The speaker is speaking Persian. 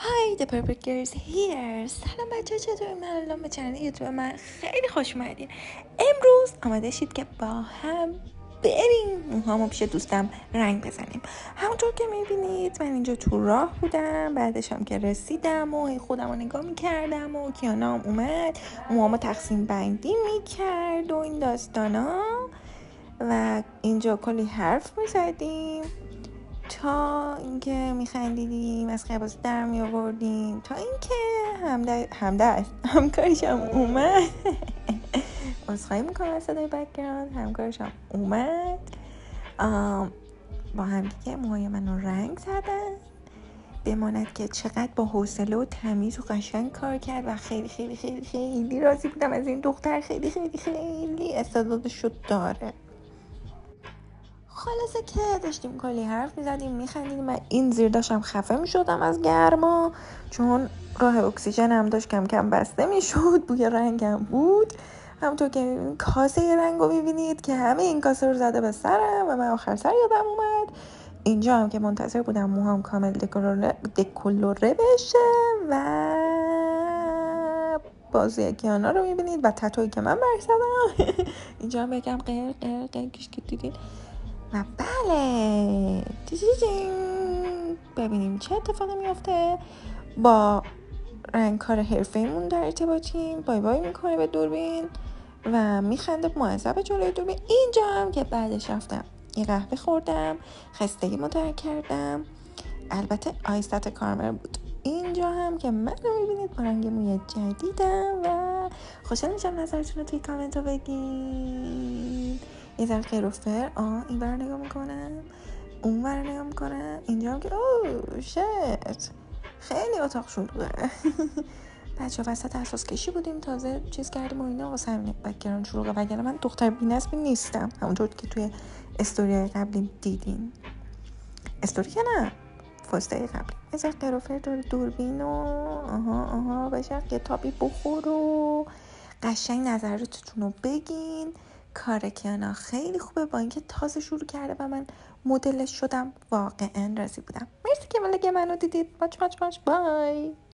Hi, the Purple Girls here. سلام بچه، چطور؟ من الان به چنل یوتیوب من خیلی خوش اومدین. امروز آماده شید که با هم بریم موهامو پیش دوستم رنگ بزنیم. همونطور که میبینید من اینجا تو راه بودم، بعدش هم که رسیدم و خودم رو نگاه میکردم و کیانام اومد موهامو تقسیم بندی میکرد و این داستانا و اینجا کلی حرف میزدیم تا اینکه میخندیدیم، از قباس در میآوردیم تا اینکه همکارشم اومد. عذرخواهی میکنم از صدای بک‌گراند. همکارشم اومد با هم دیگه موهای منو رنگ زدن، بماند که چقدر با حوصله و تمیز و قشنگ کار کرد و خیلی خیلی خیلی خیلی راضی بودم از این دختر. خیلی خیلی خیلی استعدادشو داره. خلاصه که داشتیم کلی حرف میزدیم میخندیدیم. من این زیر داشتم خفه میشدم از گرما، چون راه اکسیژن هم داشت کم کم بسته میشد. بوی رنگم بود، همونطور که کاسه رنگ رو میبینید که همه این کاسه رو زده به سرم و من آخر سر یادم اومد. اینجا هم که منتظر بودم موهام کامل دکولوره بشه و بازی کیانا رو میبینید و تتویی که من برزدم. اینجا هم بگم قیر قیر قیر که دیدید. و بله ببینیم چه اتفاقی میافته. با رنگکار حرفه‌ایمون در ارتباطیم. بای بای میکنه به دوربین و میخنده معذب جلوی دوربین. اینجا هم که بعدش رفتم یه قهوه خوردم، خستگی متر کردم، البته آیستت کارمل بود. اینجا هم که من رو میبینید با رنگ موی جدیدم و خوشحال میشم نظرتون رو توی کامنت رو بگید. یه ذره خیر و فر این بر نگاه میکنم، اون بر نگاه میکنم. اینجا هم که شت خیلی اتاق شلوغه. بچه وسط اساس کشی بودیم، تازه چیز کردیم و اینا، واسه همین بک‌گراند شلوغه. وگرنه من دختر بی‌نسبی نیستم، همونطور که توی استوری قبلی دیدین. استوری که نه، فاستای قبلی. از قرافر داره دوربین و آها بشه یه تابی بخور و قشنگ نظراتتون رو بگین. کار کیانا خیلی خوبه، با اینکه تازه شروع کرده و من مدلش شدم، واقعا راضی بودم. مرسی که ولی منو دیدید. باچ بای.